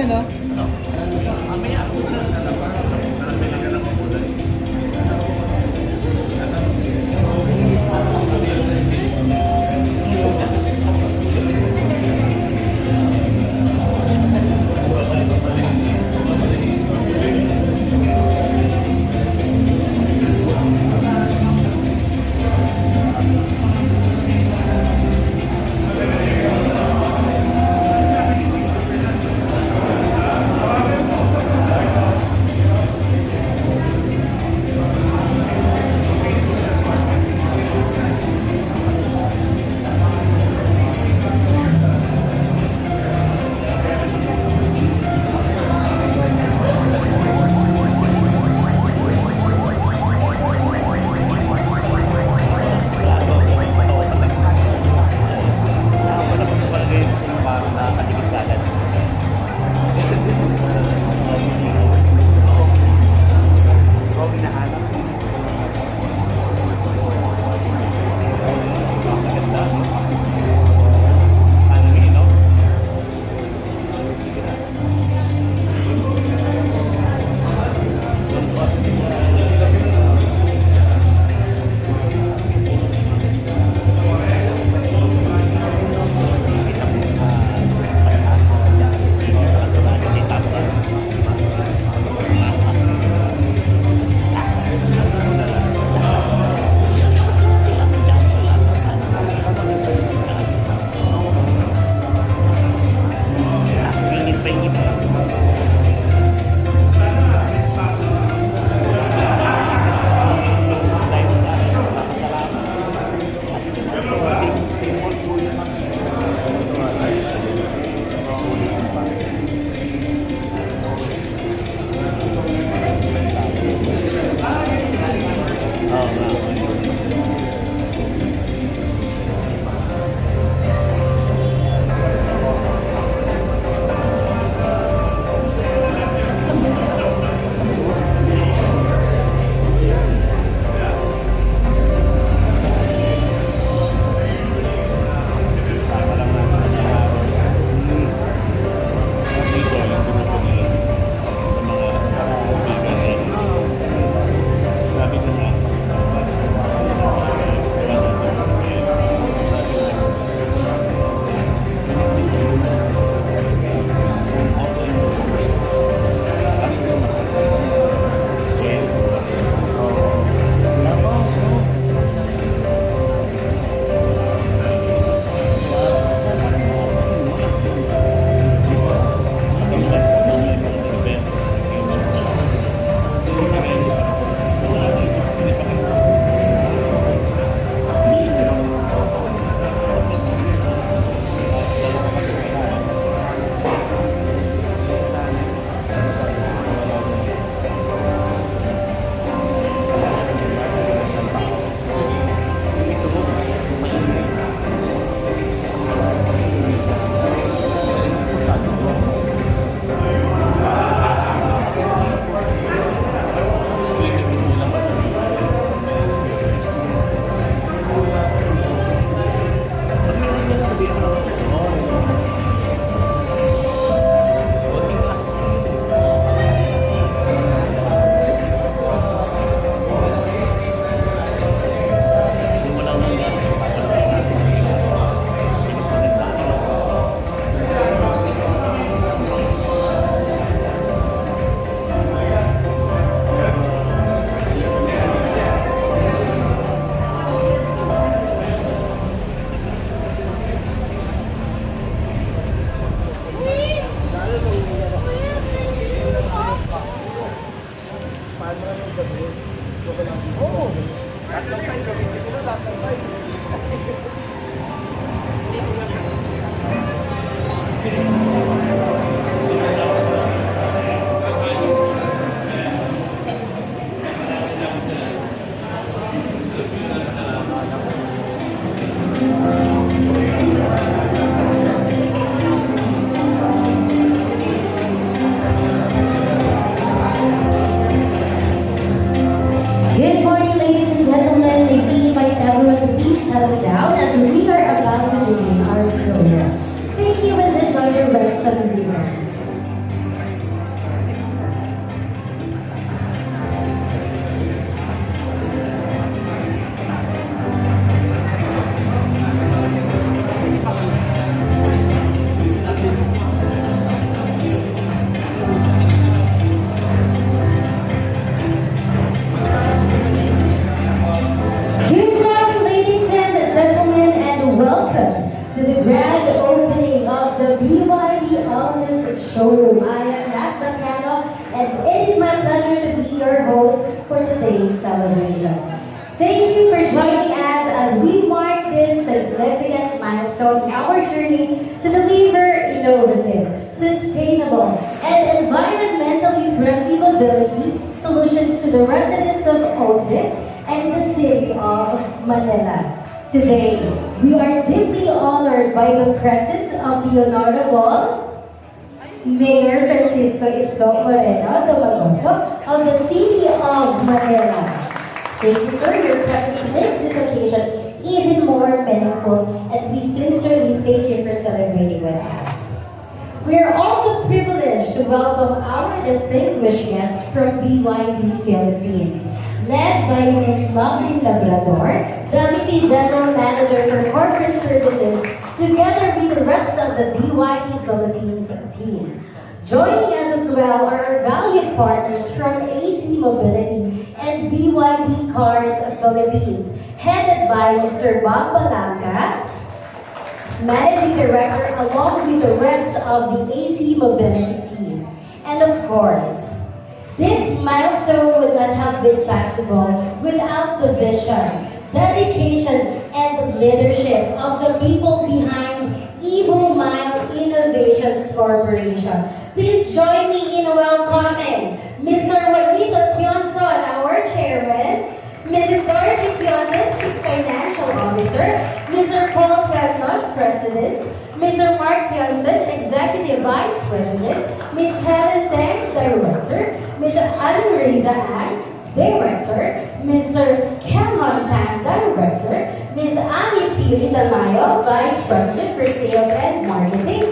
mamaya, no? Mamaya ako sa talagang kulay. welcome to the grand opening of the BYD Altus showroom. I am Nat Baciano, and it is my pleasure to be your host for today's celebration. Thank you for joining us as we mark this significant milestone in our journey to deliver innovative, sustainable, and environmentally friendly mobility solutions to the residents of Otis and the city of Manila. Today, we are deeply honored by the presence of the Honorable Mayor Francisco Isko Moreno Domagoso of the city of Manila. Thank you, sir. Your presence makes this occasion even more meaningful, and we sincerely thank you for celebrating with us. We are also privileged to welcome our distinguished guests from BYD Philippines, led by Ms. Loveline Labrador, Deputy General Manager for Corporate Services, together with the rest of the BYD Philippines team. Joining us as well are our valued partners from AC Mobility and BYD Cars Philippines, headed by Mr. Bob Balanca, Managing Director, along with the rest of the AC Mobility team. And of course, this milestone would not have been possible without the vision, dedication, and leadership of the people behind Evo Mile Innovations Corporation. Please join me in welcoming Mr. Juanito Tionson, our chairman, Mrs. Dorothy Tionson, Chief Financial Officer, Mr. Paul Tionson, President, Mr. Mark Tionson, Executive Vice President, Ms. Helen Teng, Director, Ms. Anna Marisa Ang, Director, Mr. Ken Hontan, Director, Ms. Annie Pili Tamayo, Vice President for Sales and Marketing,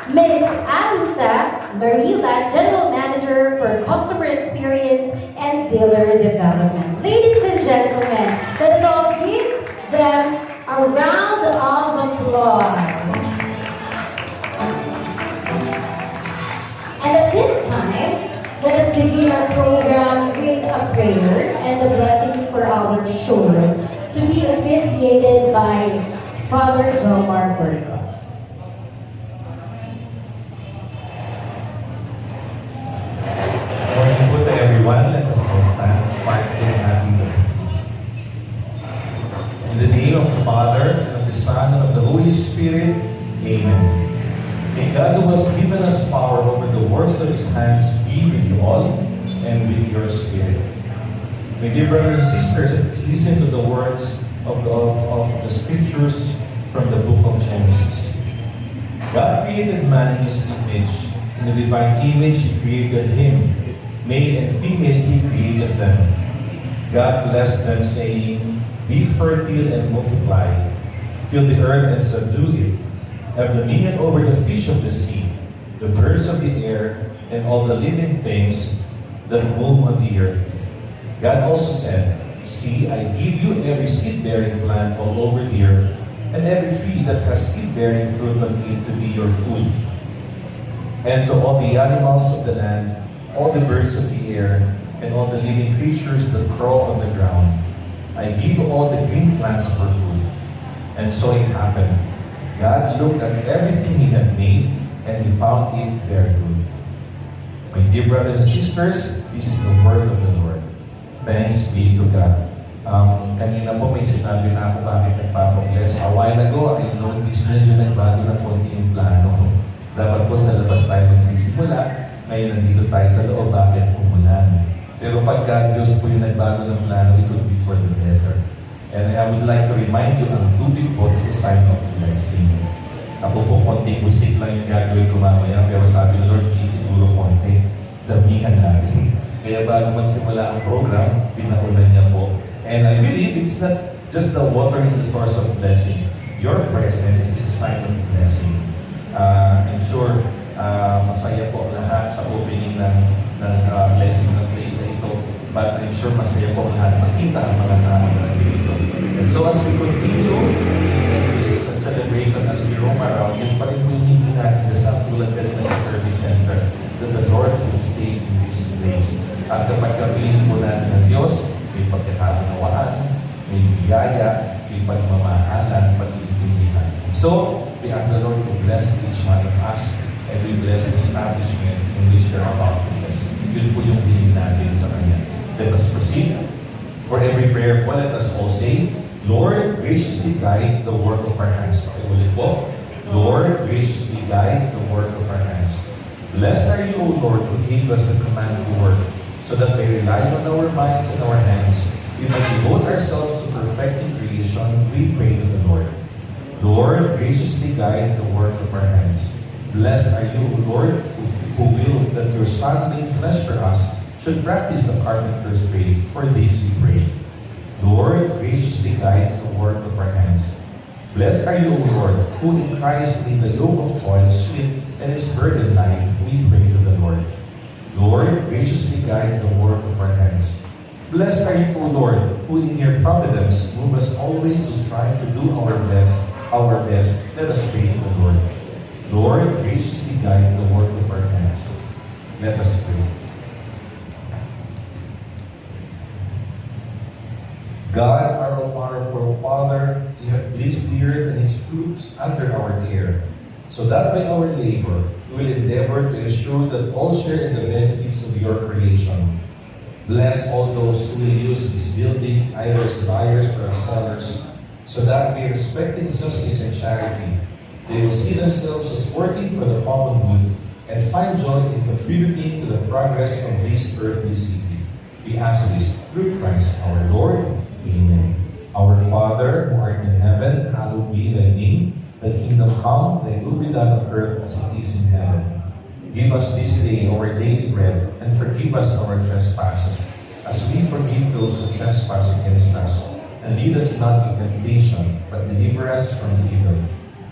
Ms. Alisa Marila, General Manager for Customer Experience and Dealer Development. Ladies and gentlemen, let us all give them a round of applause. And at this time, let us begin our program with a prayer and a blessing for our showroom, to be officiated by Father Jomar Burgos. Morning po to everyone. Let us all stand. Part to the happy blessing. In the name of the Father, and of the Son, and of the Holy Spirit. Amen. May God who has given us power over the works of His hands be with you all and with your spirit. My dear brothers and sisters, let's listen to the words of the scriptures from the book of Genesis. God created man in His image. In the divine image He created him. Male and female He created them. God blessed them, saying, "Be fertile and multiply, fill the earth and subdue it. Have dominion over the fish of the sea, the birds of the air, and all the living things that move on the earth." God also said, "See, I give you every seed-bearing plant all over the earth, and every tree that has seed-bearing fruit on it to be your food. And to all the animals of the land, all the birds of the air, and all the living creatures that crawl on the ground, I give all the green plants for food." And so it happened. God looked at everything He had made, and He found it very good. My dear brothers and sisters, this is the word of the Lord. Thanks be to God. Kanina po may sinabi na ako bakit nagpapabless. A while ago, I noticed medyo nagbago na konti yung plano. Dapat po sa labas tayo magsisimula. Ngayon nandito tayo sa loob, bakit umulan? Pero pagka Diyos po yung nagbago ng plano, it would be for the better. And I would like to remind you, ang tubig po is a sign of blessing. Ako po, konting musik lang yung gagawin ko mamaya, pero sabi ng Lord, siguro konti, damihan natin. Kaya bago magsimula ang program, pinaulan niya po. And I believe it's not just the water is the source of blessing. Your presence is a sign of blessing. I'm sure masaya po ang lahat sa opening ng blessing ng place na ito. But I'm sure masaya po ang lahat makita ang mga tao na dito. And so as we continue in this celebration, as we roam around, yun pa rin po yung hindi natin dasal tulad ka rin sa service center, that the Lord will stay in this place. At kapag kapiling po natin ng Diyos, may pagkakaunawaan, may biyaya, may pagmamahalan, pag-iintindihan. So, we ask the Lord to bless each one of us and we bless the establishment in which we are about to bless. Yun po yung hiling natin sa Kanya. Let us proceed. For every prayer po, let us all say, Lord, graciously guide the work of our hands. Pakiulit po. Lord, graciously guide the work of our hands. Blessed are you, O Lord, who gave us the command to work, so that by relying on our minds and our hands, we might devote ourselves to perfecting creation, we pray to the Lord. Lord, graciously guide the work of our hands. Blessed are you, O Lord, who willed that your Son made flesh for us should practice the carpenter's trade. For this we pray. Lord, graciously guide the work of our hands. Blessed are you, O Lord, who in Christ made the yoke of toil sweet and its burden light. We pray to the Lord. Lord, graciously guide the work of our hands. Blessed are you, O Lord, who in your providence move us always to strive to do our best. Let us pray to the Lord. Lord, graciously guide the work of our hands. Let us pray. God, our all-powerful Father, you have placed the earth and its fruits under our care, so that by our labor we will endeavor to ensure that all share in the benefits of your creation. Bless all those who will use this building, either as buyers or as sellers, so that by respecting justice and charity, they will see themselves as working for the common good and find joy in contributing to the progress of this earthly city. We ask this through Christ our Lord. Amen. Our Father, who art in heaven, hallowed be thy name. Thy kingdom come, thy will be done on earth as it is in heaven. Give us this day our daily bread, and forgive us our trespasses, as we forgive those who trespass against us. And lead us not into temptation, but deliver us from evil.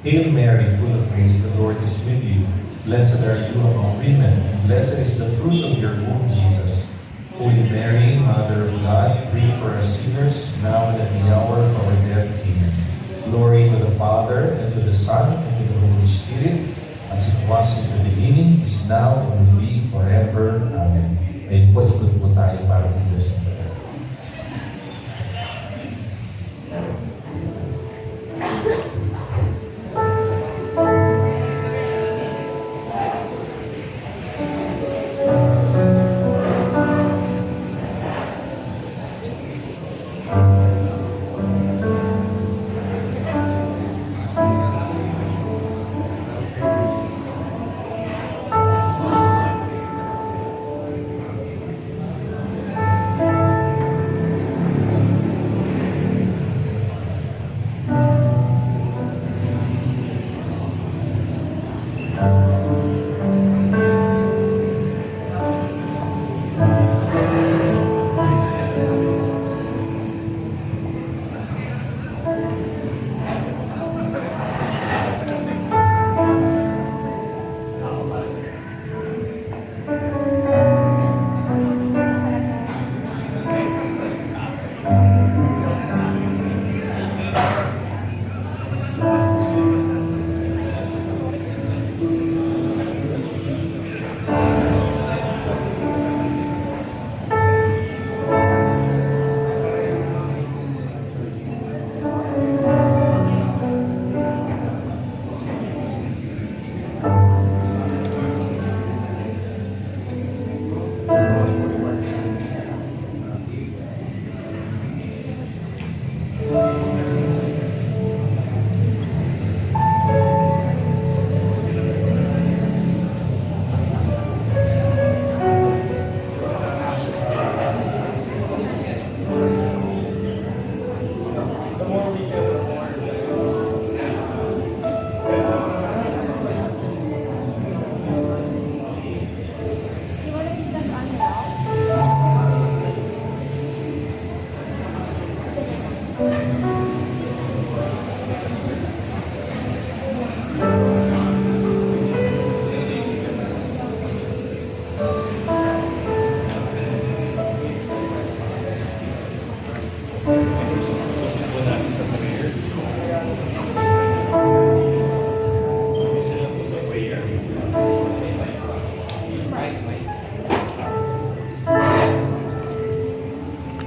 Hail Mary, full of grace, the Lord is with you. Blessed are you among women, and blessed is the fruit of your womb, Jesus. Holy Mary, Mother of God, pray for us sinners, now and at the hour of our death. Amen. Glory to the Father, and to the Son, and to the Holy Spirit, as it was in the beginning, is now, and will be forever. Amen. Ngayon po, ikot po tayo para i-bless ng Lord.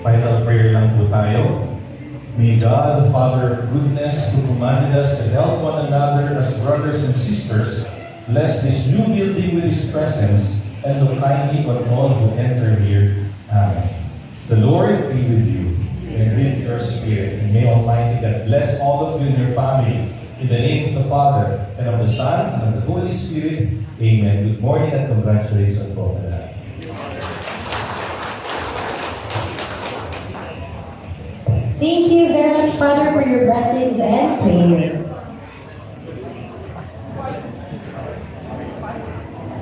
Final prayer lang po tayo. May God, the Father of goodness, who commanded us to and help one another as brothers and sisters, bless this new building with His presence, and look kindly on all who enter here. Amen. The Lord be with you, and with your spirit. And may Almighty God bless all of you and your family. In the name of the Father, and of the Son, and of the Holy Spirit. Amen. Good morning and congratulations po. Thank you very much, Father, for your blessings and prayer.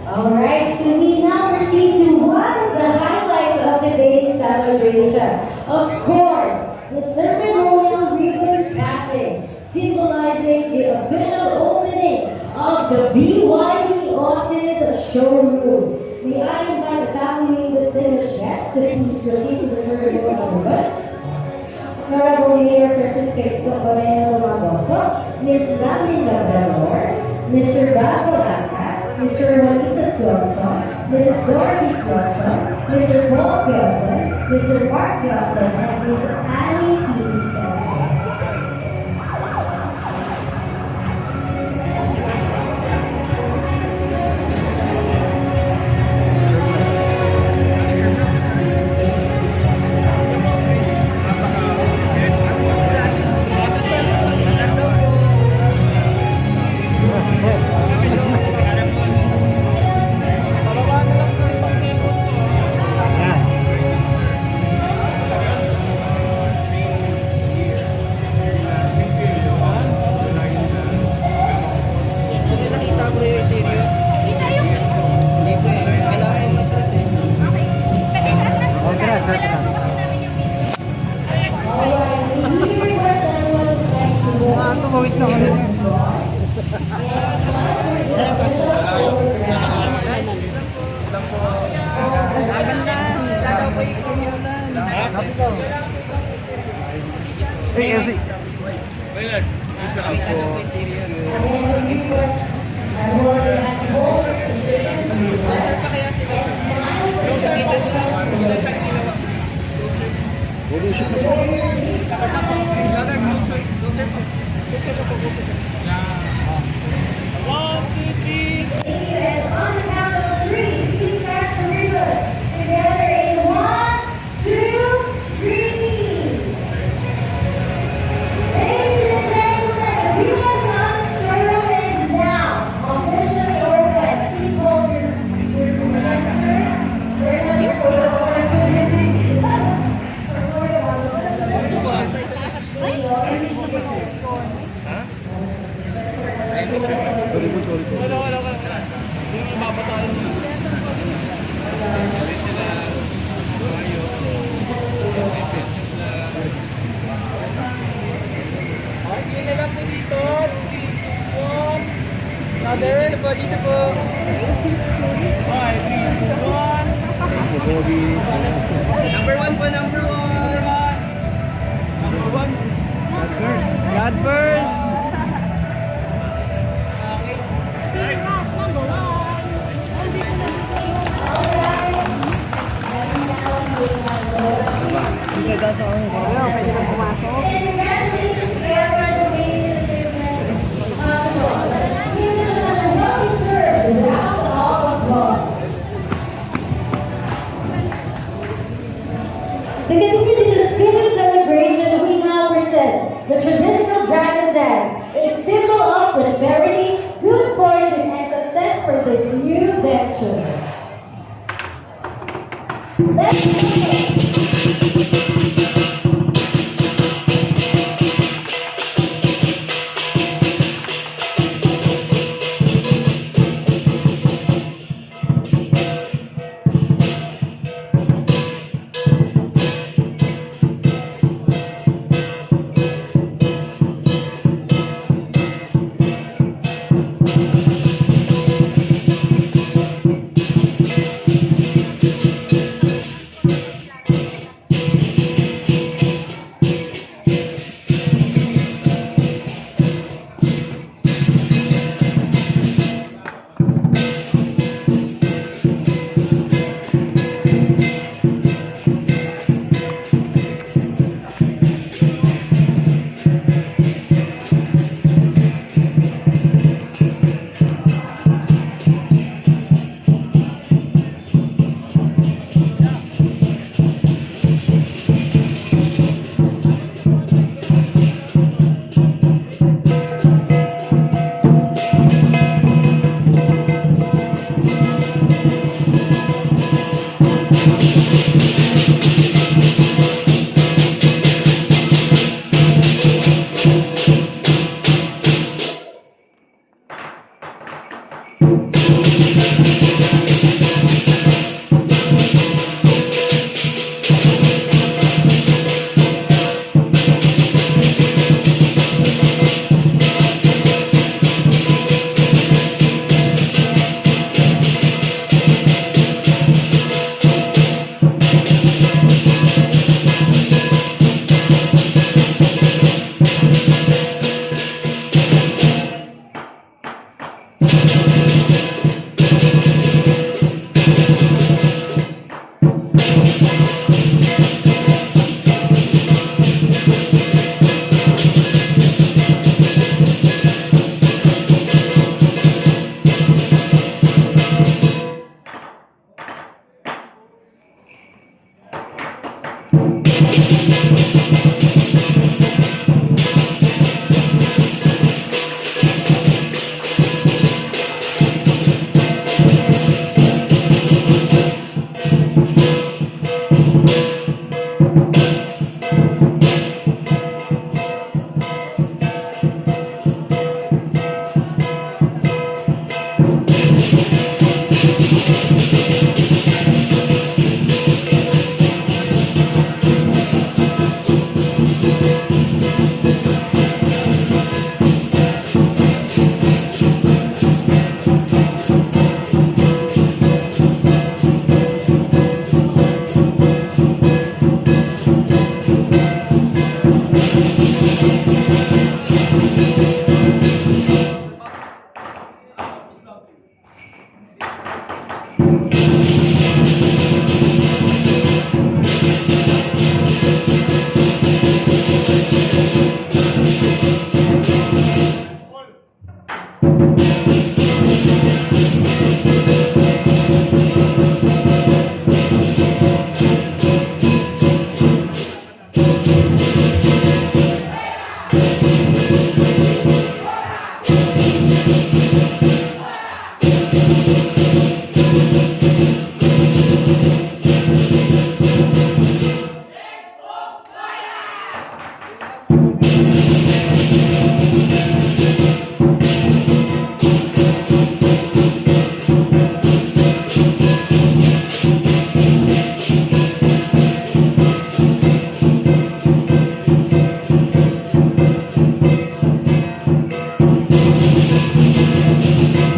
Alright, so we now proceed to one of the highlights of today's celebration. Of course, the ceremonial ribbon cutting, symbolizing the official opening of the BYD Autos showroom. May I invite the family distinguished guests to please proceed to the ceremonial ribbon. Honorable Mayor Francisco Escobareno Magoso, Ms. Gabriela Belor, Mr. Bago Laca, Mr. Juanito Clarkson, Mrs. Dorothy Clarkson, Mr. Paul Clarkson, Mr. Mark Clarkson, and Ms. Annie P. Father, po dito po. 5, 3, 2, 1. Number 1 po, number 1. Number 1. God first. To continue this special celebration, we now present the traditional dragon dance, a symbol of prosperity, good fortune, and success for this new venture. Let's go. Thank